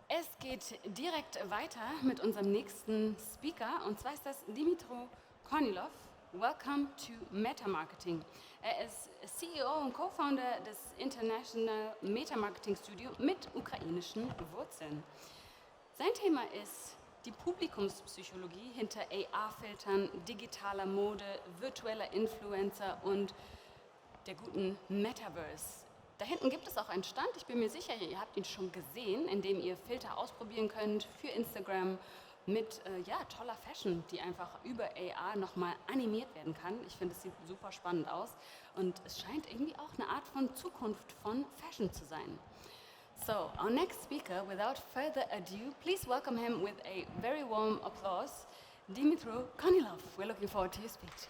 Es geht direkt weiter mit unserem nächsten Speaker und zwar ist das Dmitro Kornilov. Welcome to Metamarketing. Er ist CEO und Co-Founder des International Metamarketing Studio mit ukrainischen Wurzeln. Sein Thema ist die Publikumspsychologie hinter AR-Filtern, digitaler Mode, virtueller Influencer und der guten Metaverse. Da hinten gibt es auch einen Stand, ich bin mir sicher, ihr habt ihn schon gesehen, in dem ihr Filter ausprobieren könnt für Instagram mit toller Fashion, die einfach über AR nochmal animiert werden kann. Ich finde, es sieht super spannend aus und es scheint irgendwie auch eine Art von Zukunft von Fashion zu sein. So, our next speaker, without further ado, please welcome him with a very warm applause, Dmitro Kornilov. We're looking forward to your speech.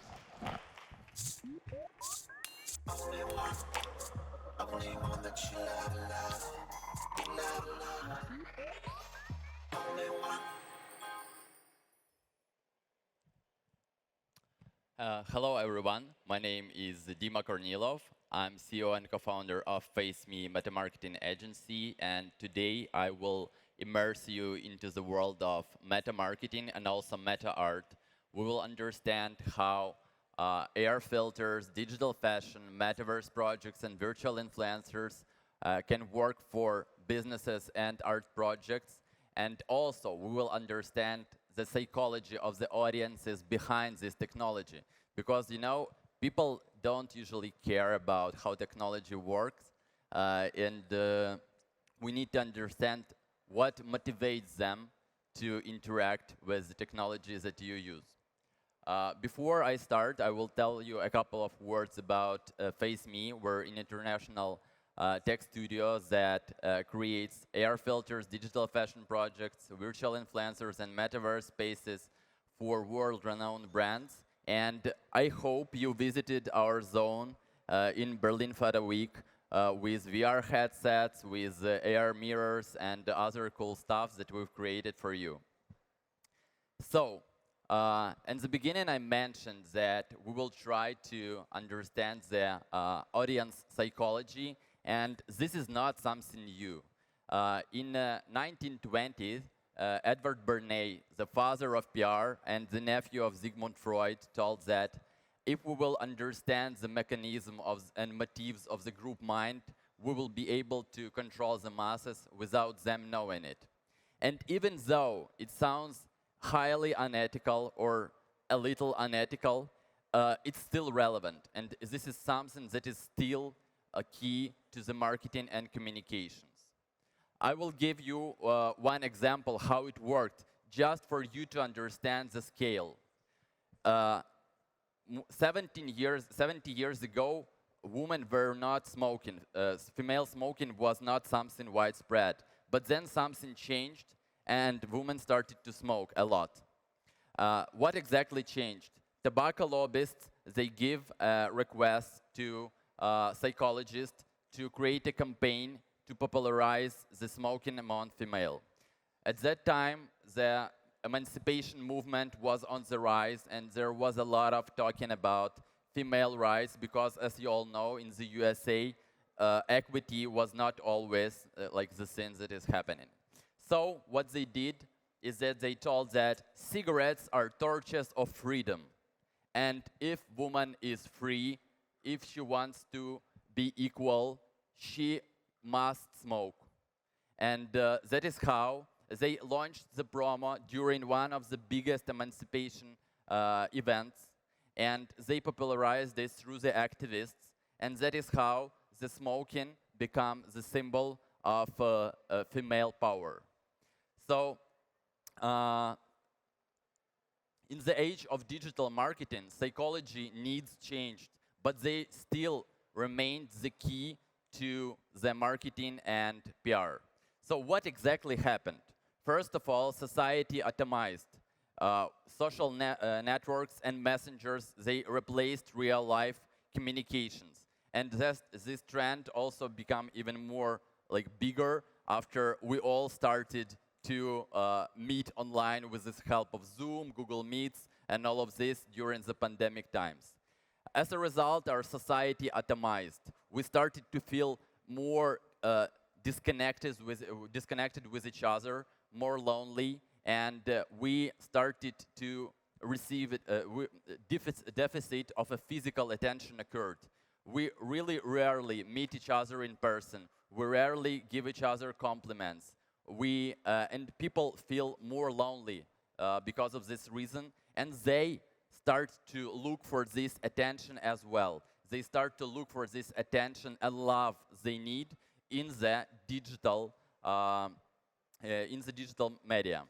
Only one that you love. Only one. Hello everyone, my name is Dima Kornilov. I'm CEO and co-founder of FaceMe Metamarketing Agency, and today I will immerse you into the world of meta-marketing and also meta-art. We will understand how AR filters, digital fashion, metaverse projects, and virtual influencers can work for businesses and art projects. And also, we will understand the psychology of the audiences behind this technology. Because, you know, people don't usually care about how technology works, and we need to understand what motivates them to interact with the technologies that you use. Before I start, I will tell you a couple of words about FaceMe. We're an international tech studio that creates AR filters, digital fashion projects, virtual influencers, and metaverse spaces for world-renowned brands. And I hope you visited our zone in Berlin Photo Week with VR headsets, with AR mirrors, and other cool stuff that we've created for you. So, in the beginning, I mentioned that we will try to understand the audience psychology, and this is not something new. In 1920s, Edward Bernays, the father of PR and the nephew of Sigmund Freud, told that if we will understand the mechanism and motives of the group mind, we will be able to control the masses without them knowing it. And even though it sounds highly unethical or a little unethical, it's still relevant. And this is something that is still a key to the marketing and communications. I will give you one example how it worked, just for you to understand the scale. 70 years ago, women were not smoking. Female smoking was not something widespread. But then something changed, and women started to smoke a lot. What exactly changed? Tobacco lobbyists, they give requests to psychologists to create a campaign to popularize the smoking among female. At that time, the emancipation movement was on the rise, and there was a lot of talking about female rights, because as you all know, in the USA, equity was not always like the thing that is happening. So what they did is that they told that cigarettes are torches of freedom. And if woman is free, if she wants to be equal, she must smoke. And that is how they launched the promo during one of the biggest emancipation events. And they popularized this through the activists. And that is how the smoking became the symbol of female power. So, in the age of digital marketing, psychology needs changed, but they still remain the key to the marketing and PR. So what exactly happened? First of all, society atomized. Social networks and messengers, they replaced real-life communications. And this trend also became even more bigger after we all started to meet online with the help of Zoom, Google Meets, and all of this during the pandemic times. As a result, our society atomized. We started to feel more disconnected with each other, more lonely, and we started to receive deficit of a physical attention occurred. We really rarely meet each other in person. We rarely give each other compliments. And people feel more lonely because of this reason, and they start to look for this attention as well. They start to look for this attention and love they need in the digital media.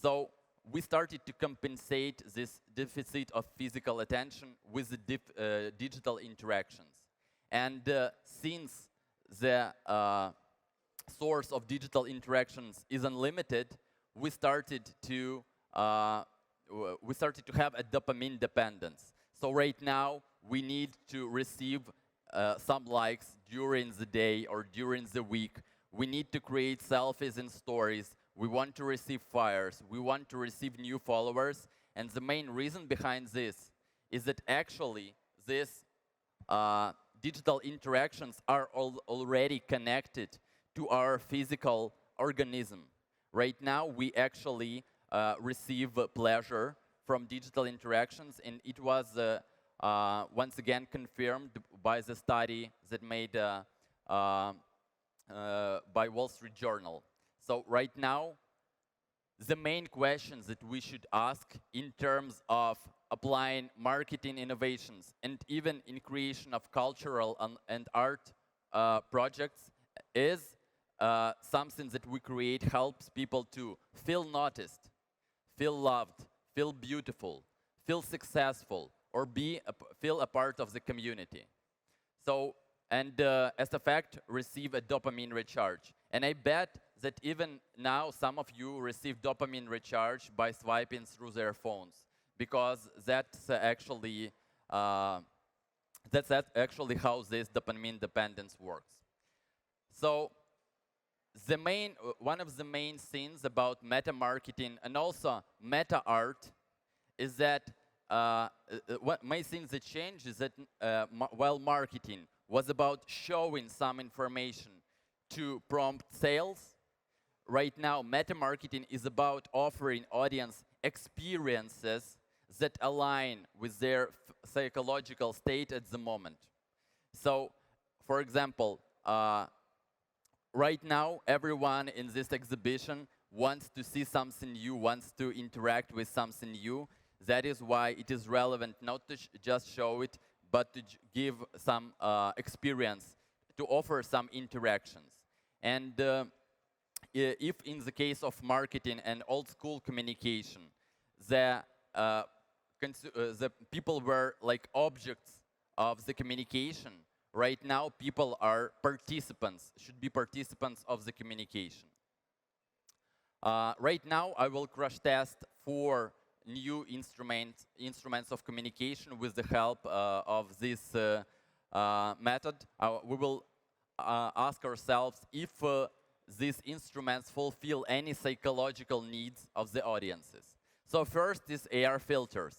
So we started to compensate this deficit of physical attention with the digital interactions. And since the source of digital interactions is unlimited, we started to have a dopamine dependence. So right now, we need to receive some likes during the day or during the week. We need to create selfies and stories. We want to receive fires. We want to receive new followers. And the main reason behind this is that actually these digital interactions are already connected to our physical organism. Right now, we actually receive pleasure from digital interactions, and it was once again confirmed by the study that made by Wall Street Journal. So right now, the main questions that we should ask in terms of applying marketing innovations and even in creation of cultural and art projects is something that we create helps people to feel noticed, feel loved, feel beautiful, feel successful, or feel a part of the community. So, and as a fact, receive a dopamine recharge. And I bet that even now some of you receive dopamine recharge by swiping through their phones, because that's actually how this dopamine dependence works. So one of the main things about meta marketing and also meta art is that what main things that change is that while marketing was about showing some information to prompt sales, right now meta marketing is about offering audience experiences that align with their psychological state at the moment. So, for example, right now everyone in this exhibition wants to see something new, wants to interact with something new. That is why it is relevant not to just show it, but to give some experience, to offer some interactions. And if in the case of marketing and old school communication, the people were like objects of the communication, right now people are participants, should be participants of the communication. Right now I will crash test 4 new instruments of communication with the help of this method. We will ask ourselves if these instruments fulfill any psychological needs of the audiences. So first is AR filters.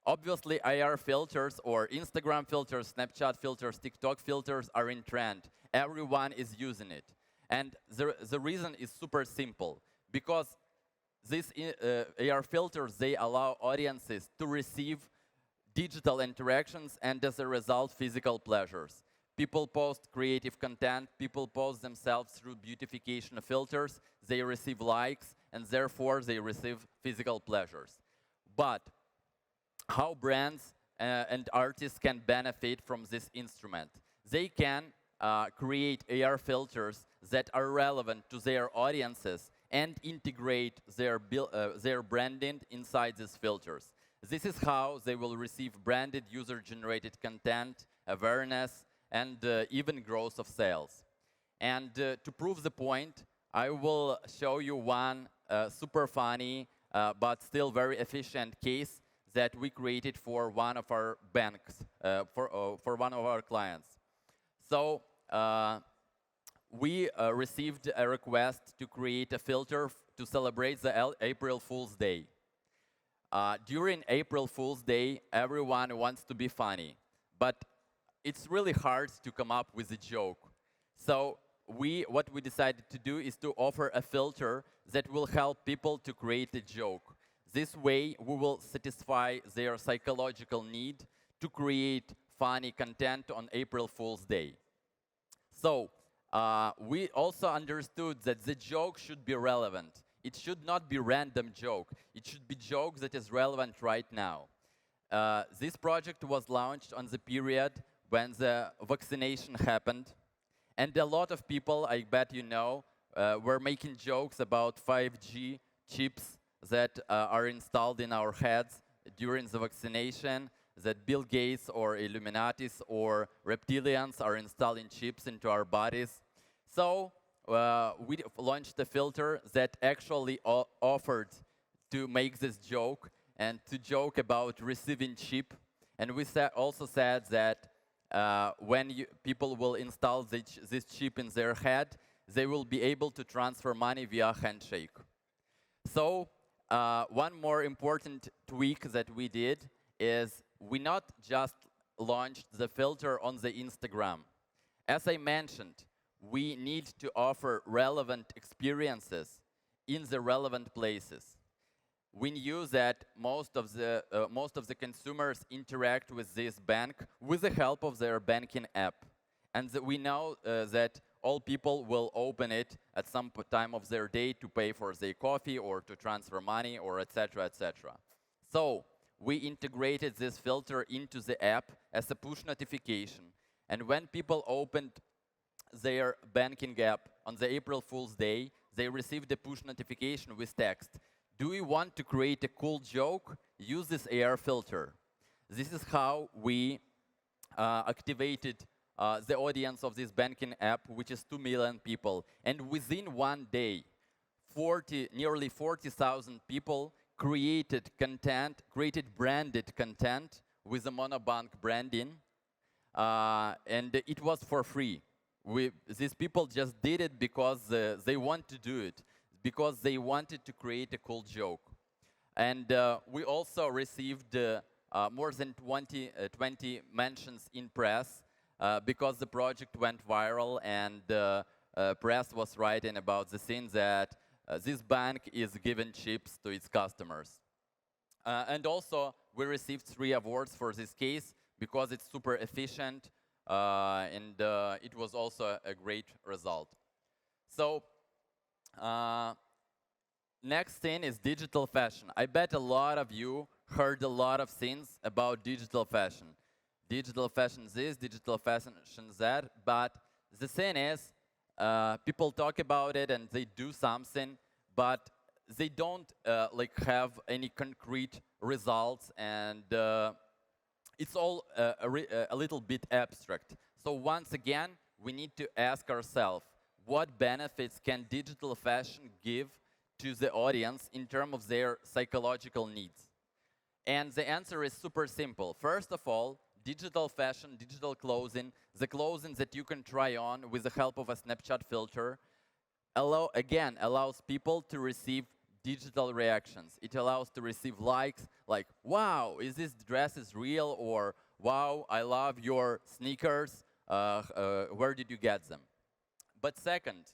Obviously, AR filters or Instagram filters, Snapchat filters, TikTok filters are in trend. Everyone is using it. And the reason is super simple, because these AR filters, they allow audiences to receive digital interactions and as a result, physical pleasures. People post creative content, people post themselves through beautification filters, they receive likes, and therefore they receive physical pleasures. But how brands and artists can benefit from this instrument? They can create AR filters that are relevant to their audiences and integrate their branding inside these filters. This is how they will receive branded user-generated content, awareness, and even growth of sales. And to prove the point, I will show you one super funny but still very efficient case that we created for one of our banks, for one of our clients. So we received a request to create a filter to celebrate the April Fool's Day. During April Fool's Day, everyone wants to be funny, but it's really hard to come up with a joke. So what we decided to do is to offer a filter that will help people to create a joke. This way, we will satisfy their psychological need to create funny content on April Fool's Day. So, we also understood that the joke should be relevant. It should not be random joke. It should be joke that is relevant right now. This project was launched on the period when the vaccination happened. And a lot of people, I bet you know, were making jokes about 5G chips that are installed in our heads during the vaccination, that Bill Gates or Illuminatis or reptilians are installing chips into our bodies. So we launched a filter that actually offered to make this joke and to joke about receiving chip. And we also said that when people will install this chip in their head, they will be able to transfer money via handshake. So one more important tweak that we did is we not just launched the filter on the Instagram. As I mentioned, we need to offer relevant experiences in the relevant places. We knew that most of the consumers interact with this bank with the help of their banking app, and we know that all people will open it at some time of their day to pay for their coffee or to transfer money or etc. etc. So we integrated this filter into the app as a push notification, and when people opened their banking app on the April Fool's Day, they received a push notification with text. Do you want to create a cool joke? Use this AR filter. This is how we activated the audience of this banking app, which is 2 million people. And within one day, nearly 40,000 people created content, created branded content with the Monobank branding, and it was for free. These people just did it because they want to do it, because they wanted to create a cool joke. And we also received more than 20 mentions in press because the project went viral, and press was writing about the thing that this bank is giving chips to its customers. And also, we received 3 awards for this case because it's super efficient, and it was also a great result. So, next thing is digital fashion. I bet a lot of you heard a lot of things about digital fashion. Digital fashion this, digital fashion that, but the thing is, people talk about it and they do something, but they don't have any concrete results, and it's all a little bit abstract. So once again, we need to ask ourselves, what benefits can digital fashion give to the audience in terms of their psychological needs? And the answer is super simple. First of all, digital fashion, digital clothing, the clothing that you can try on with the help of a Snapchat filter, allows people to receive digital reactions. It allows to receive likes like, wow, is this dress is real? Or, wow, I love your sneakers. Where did you get them? But second,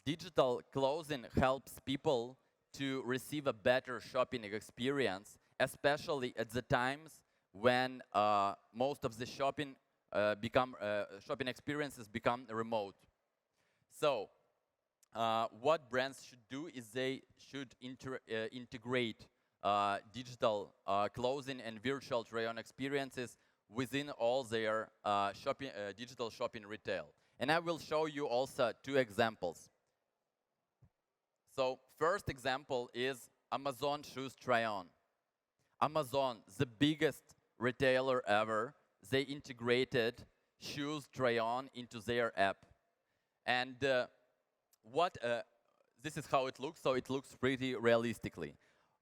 digital clothing helps people to receive a better shopping experience, especially at the times when most of the shopping experiences become remote. So, what brands should do is they should integrate digital clothing and virtual try-on experiences within all their digital shopping retail. And I will show you also 2 examples. So, first example is Amazon Shoes Try-On. Amazon, the biggest retailer ever, they integrated shoes try-on into their app. And this is how it looks, so it looks pretty realistically.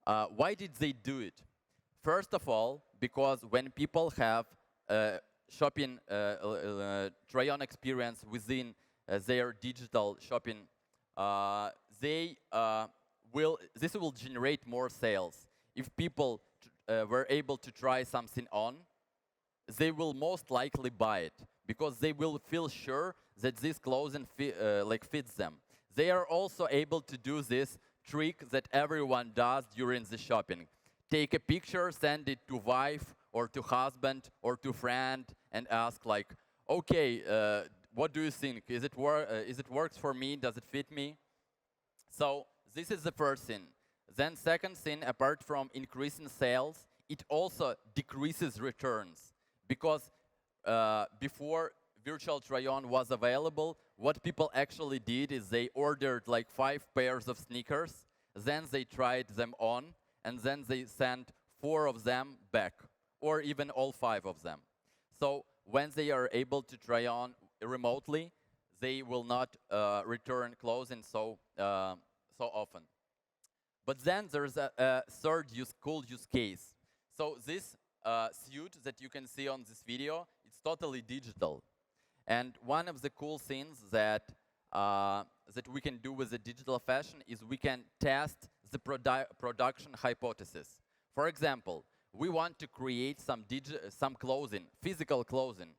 Why did they do it? First of all, because when people have shopping try-on experience within their digital shopping, this will generate more sales. If people were able to try something on, they will most likely buy it because they will feel sure that this clothing fits them. They are also able to do this trick that everyone does during the shopping. Take a picture, send it to wife or to husband or to friend, and ask like, okay, what do you think? Is it works for me? Does it fit me? So this is the first thing. Then second thing, apart from increasing sales, it also decreases returns because before virtual try-on was available, what people actually did is they ordered like 5 pairs of sneakers, then they tried them on, and then they sent 4 of them back, or even all 5 of them. So when they are able to try on remotely, they will not return clothing so often. But then there's a third cool use case. So this suit that you can see on this video, it's totally digital. And one of the cool things that we can do with the digital fashion is we can test the production hypothesis. For example, we want to create some clothing, physical clothing.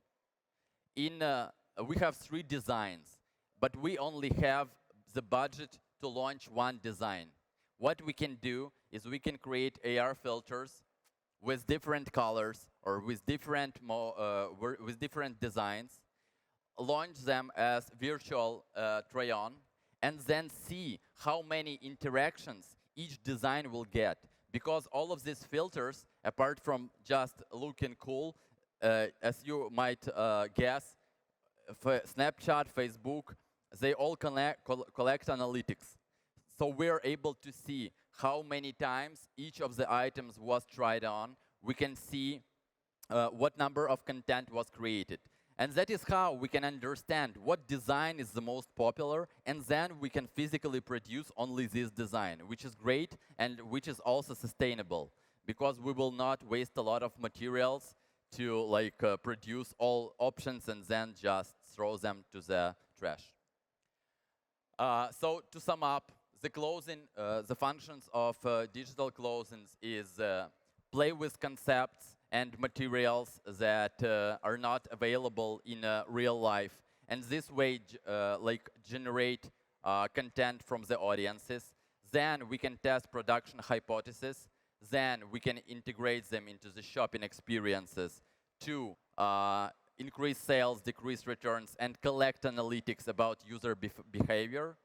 We have 3 designs, but we only have the budget to launch 1 design. What we can do is we can create AR filters with different colors or with different designs, launch them as virtual try-on, and then see how many interactions each design will get. Because all of these filters, apart from just looking cool, as you might guess, Snapchat, Facebook, they all collect analytics. So we're able to see how many times each of the items was tried on. We can see what number of content was created. And that is how we can understand what design is the most popular, and then we can physically produce only this design, which is great and which is also sustainable, because we will not waste a lot of materials to produce all options and then just throw them to the trash. So to sum up, the functions of digital clothing is play with concepts and materials that are not available in real life, and this way generate content from the audiences. Then we can test production hypotheses. Then we can integrate them into the shopping experiences to increase sales, decrease returns, and collect analytics about user behavior.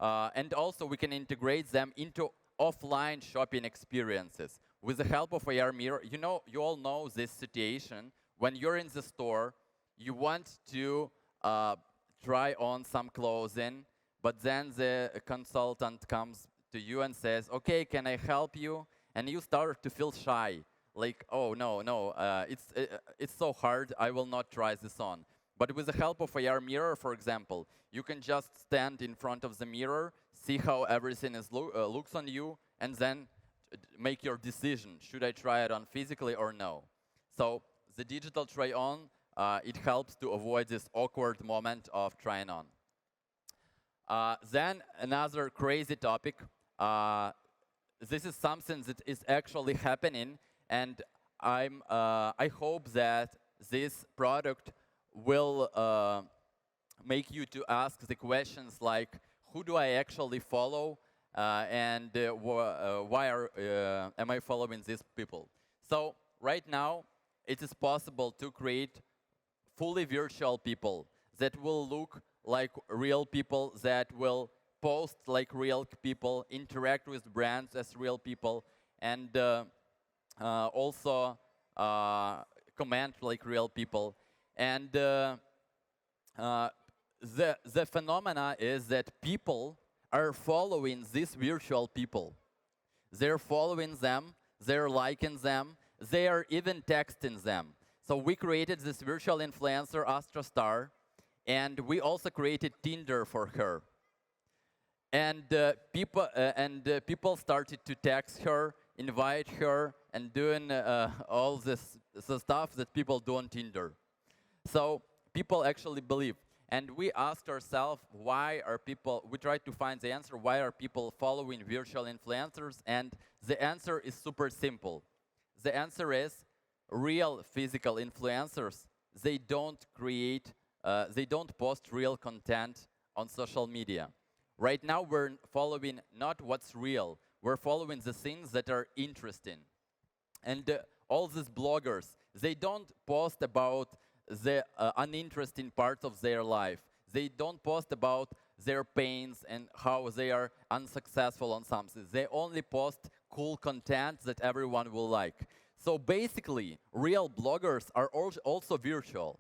And also we can integrate them into offline shopping experiences. With the help of AR mirror, you all know this situation. When you're in the store, you want to try on some clothing, but then the consultant comes to you and says, okay, can I help you? And you start to feel shy, like, oh, no, it's so hard, I will not try this on. But with the help of AR mirror, for example, you can just stand in front of the mirror, see how everything looks on you, and then make your decision. Should I try it on physically or no? So the digital try-on, it helps to avoid this awkward moment of trying on. Then another crazy topic. This is something that is actually happening, and I hope that this product will make you to ask the questions like, who do I actually follow? And why am I following these people? So right now, it is possible to create fully virtual people that will look like real people, that will post like real people, interact with brands as real people, and also comment like real people. And the phenomena is that people are following these virtual people. They're following them, they're liking them, they are even texting them. So we created this virtual influencer, Astra Star, and we also created Tinder for her. And people started to text her, invite her, and doing all this stuff that people do on Tinder. So people actually believe. And we asked ourselves, we tried to find the answer, why are people following virtual influencers? And the answer is super simple. The answer is real physical influencers, they don't post real content on social media. Right now, we're following not what's real, we're following the things that are interesting. And all these bloggers, they don't post about the uninteresting parts of their life. They don't post about their pains and how they are unsuccessful on something. They only post cool content that everyone will like. So basically, real bloggers are also virtual.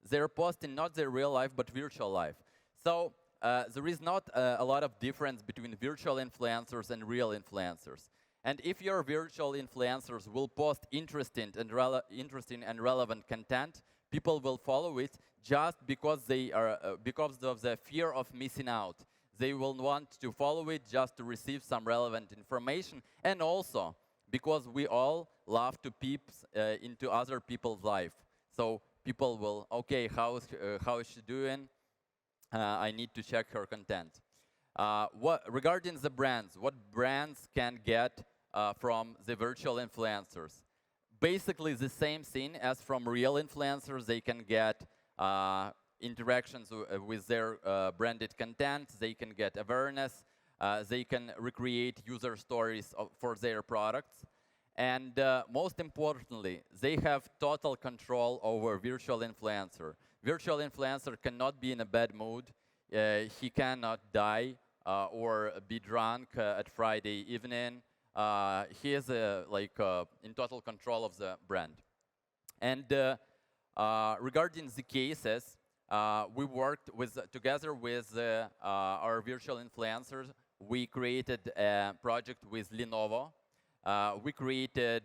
They're posting not their real life, but virtual life. So there is not a lot of difference between virtual influencers and real influencers. And if your virtual influencers will post interesting and relevant content, people will follow it just because because of the fear of missing out. They will want to follow it just to receive some relevant information, and also because we all love to peep into other people's life. So people will, okay, how is she doing? I need to check her content. Regarding the brands, what brands can get from the virtual influencers? Basically the same thing as from real influencers. They can get interactions with their branded content. They can get awareness. They can recreate user stories for their products. And most importantly, they have total control over virtual influencer. Virtual influencer cannot be in a bad mood. He cannot die or be drunk at Friday evening. He is in total control of the brand. And regarding the cases, we worked together with our virtual influencers. We created a project with Lenovo. We created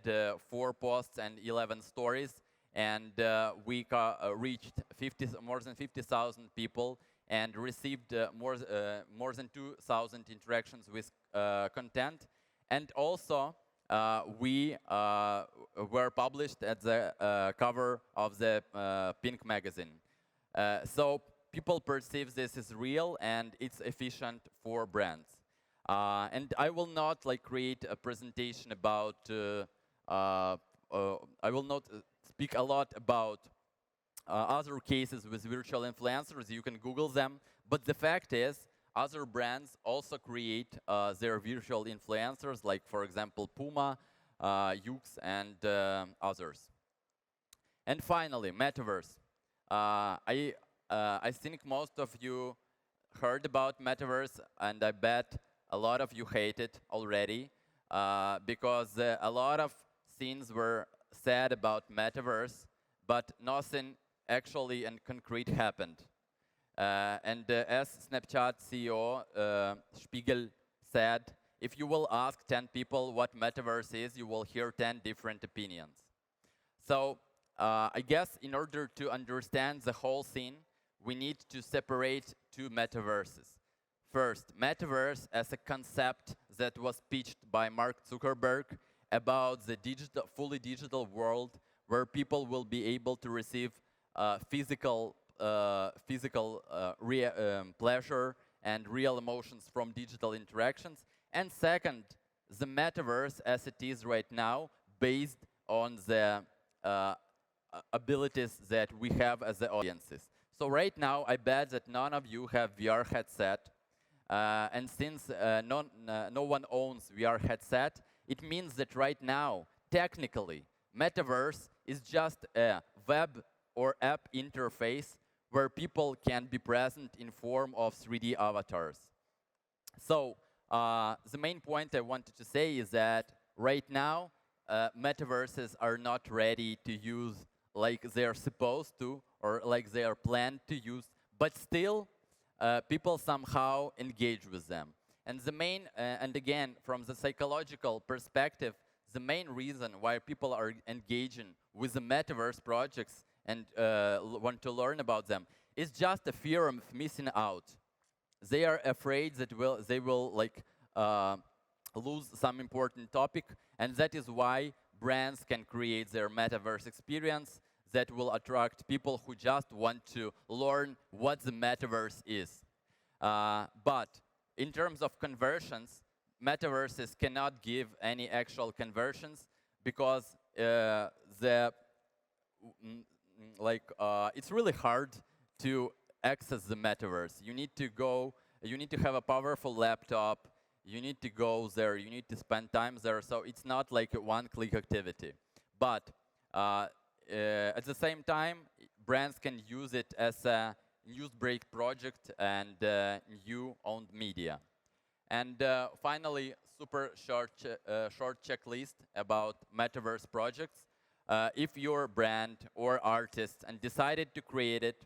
4 posts and 11 stories, and we reached more than 50,000 people and received more than 2,000 interactions with content. And also, we were published at the cover of the Pink magazine. So people perceive this as real and it's efficient for brands. And I will not create a presentation about, I will not speak a lot about other cases with virtual influencers. You can Google them. But the fact is, other brands also create their virtual influencers, like, for example, Puma, Yux, and others. And finally, Metaverse. I think most of you heard about Metaverse, and I bet a lot of you hate it already, because a lot of things were said about Metaverse, but nothing actually and concrete happened. And as Snapchat CEO Spiegel said, if you will ask 10 people what Metaverse is, you will hear 10 different opinions. So I guess in order to understand the whole thing, we need to separate 2 metaverses. First, Metaverse as a concept that was pitched by Mark Zuckerberg about the fully digital world where people will be able to receive physical pleasure and real emotions from digital interactions. And second, the Metaverse as it is right now, based on the abilities that we have as the audiences. So right now, I bet that none of you have VR headset. And since no one owns VR headset, it means that right now, technically, Metaverse is just a web or app interface where people can be present in form of 3D avatars. So the main point I wanted to say is that right now, metaverses are not ready to use like they're supposed to or like they are planned to use, but still, people somehow engage with them. And the main, and again, from the psychological perspective, the main reason why people are engaging with the metaverse projects and want to learn about them is just a fear of missing out. They are afraid that they will lose some important topic, and that is why brands can create their metaverse experience that will attract people who just want to learn what the metaverse is. But in terms of conversions, metaverses cannot give any actual conversions because it's really hard to access the metaverse. You need to go. You need to have a powerful laptop. You need to go there. You need to spend time there. So it's not like a one-click activity. But at the same time, brands can use it as a news break project and new owned media. And finally, super short checklist about metaverse projects. If you're a brand or artist and decided to create it,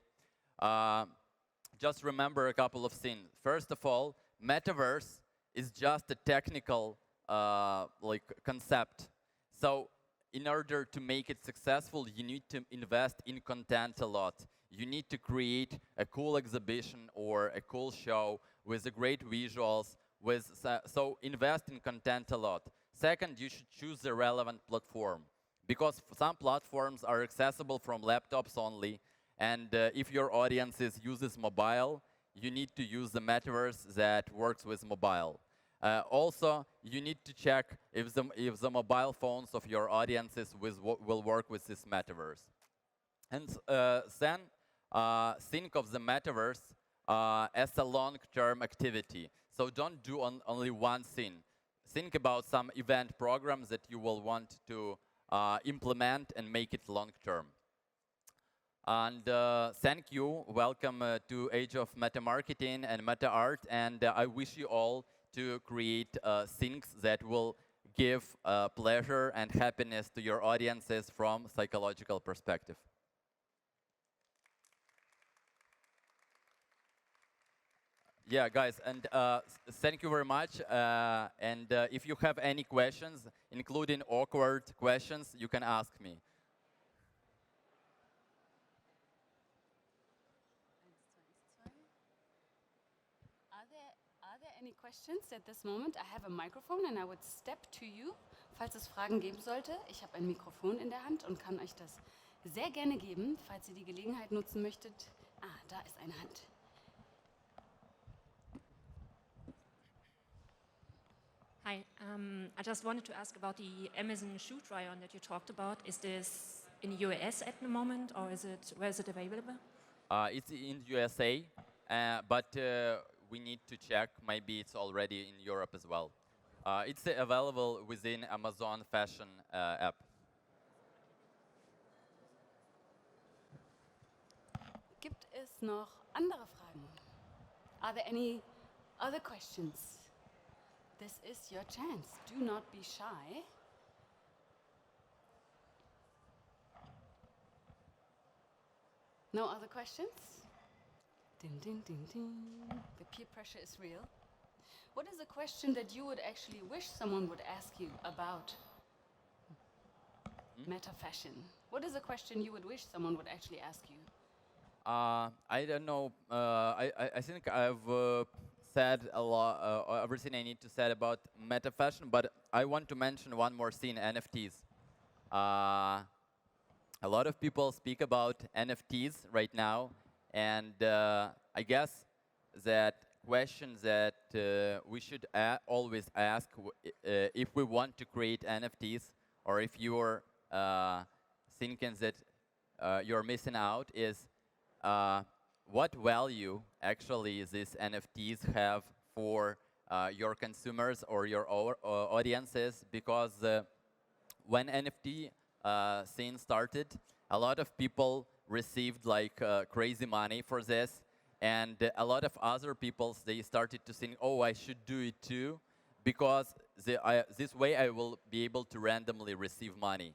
just remember a couple of things. First of all, metaverse is just a technical concept. So in order to make it successful, you need to invest in content a lot. You need to create a cool exhibition or a cool show with the great visuals. So invest in content a lot. Second, you should choose the relevant platform, because some platforms are accessible from laptops only. And if your audience uses mobile, you need to use the metaverse that works with mobile. Also, you need to check if the mobile phones of your audiences will work with this metaverse. And then think of the metaverse as a long-term activity. So don't do only one thing. Think about some event programs that you will want to implement and make it long-term. And thank you. Welcome to Age of Metamarketing and Meta Art. And I wish you all to create things that will give pleasure and happiness to your audiences from psychological perspective. Yeah, guys, and thank you very much. And if you have any questions, including awkward questions, you can ask me. Are there any questions at this moment? I have a microphone and I would step to you, falls es Fragen geben sollte. Ich habe ein Mikrofon in der Hand und kann euch das sehr gerne geben, falls ihr die Gelegenheit nutzen möchtet. Ah, da ist eine Hand. Hi, I just wanted to ask about the Amazon shoe try-on that you talked about. Is this in the US at the moment, or where is it available? It's in USA, but we need to check. Maybe it's already in Europe as well. It's available within Amazon Fashion app. Gibt es noch andere Fragen? Are there any other questions? This is your chance. Do not be shy. No other questions? Ding, ding, ding, ding. The peer pressure is real. What is a question that you would actually wish someone would ask you about meta fashion? What is a question you would wish someone would actually ask you? I don't know. I think I've said a lot, everything I need to say about meta fashion, but I want to mention one more thing: NFTs. A lot of people speak about NFTs right now, and I guess that question that we should always ask if we want to create NFTs, or if you're thinking that you're missing out, is what value actually these NFTs have for your consumers or your audiences? Because when NFT scene started, a lot of people received like crazy money for this, and a lot of other people, they started to think, oh, I should do it too, because this way I will be able to randomly receive money.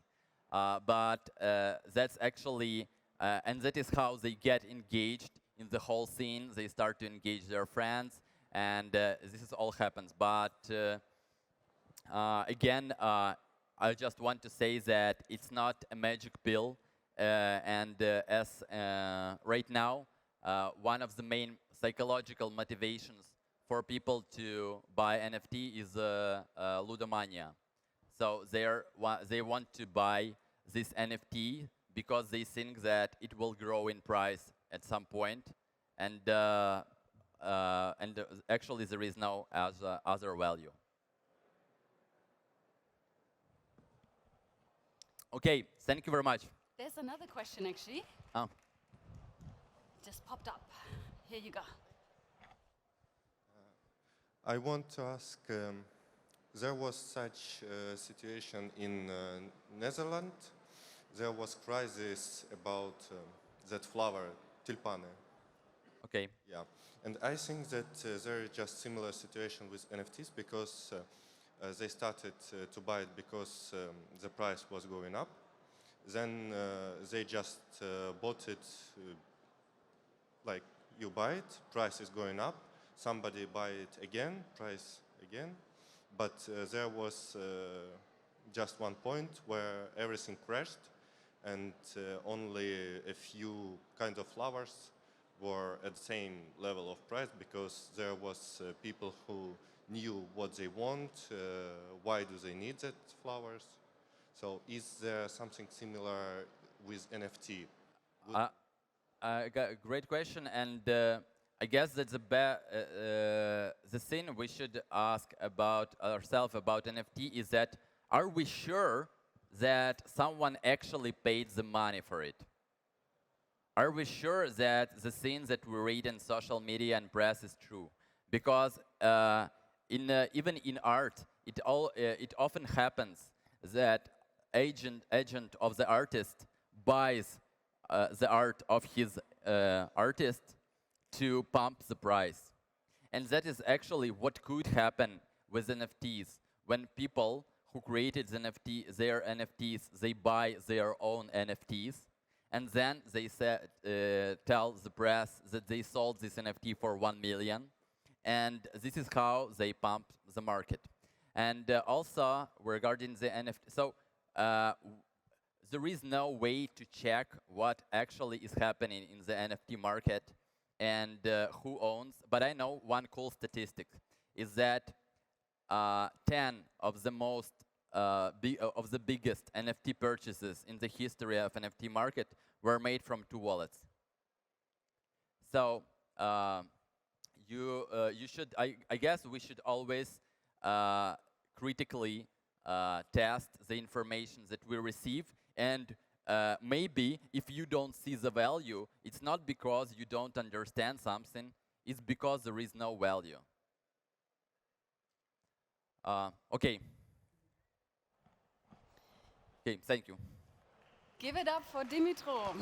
But that's actually, and that is how they get engaged in the whole scene. They start to engage their friends, and this is all happens. But again, I just want to say that it's not a magic pill, and as right now, one of the main psychological motivations for people to buy NFT is ludomania. So they want to buy this NFT because they think that it will grow in price at some point, and actually there is no other value. Okay, thank you very much. There's another question actually. Oh. Just popped up. Here you go. I want to ask, there was such a situation in Netherlands. There was crisis about that flower, tulpanen. Okay. Yeah, and I think that there is just similar situation with NFTs because they started to buy it because the price was going up. Then they just bought it like you buy it, price is going up. Somebody buy it again, price again. But there was just one point where everything crashed, and only a few kind of flowers were at the same level of price because there was people who knew what they want, why do they need that flowers. So is there something similar with NFT? Great question, and I guess that's the thing we should ask about ourselves about NFT is that are we sure that someone actually paid the money for it? Are we sure that the things that we read in social media and press is true? Because even in art, it often happens that agent of the artist buys the art of his artist to pump the price. And that is actually what could happen with NFTs. When people who created their NFTs, they buy their own NFTs, and then they tell the press that they sold this NFT for 1 million, and this is how they pump the market. And also regarding the NFT, so there is no way to check what actually is happening in the NFT market and who owns. But I know one cool statistic is that 10 of the most of the biggest NFT purchases in the history of NFT market were made from 2 wallets. So you should, I guess we should always critically test the information that we receive, and maybe if you don't see the value, it's not because you don't understand something, it's because there is no value. Okay. Okay, thank you. Give it up for Dmitro.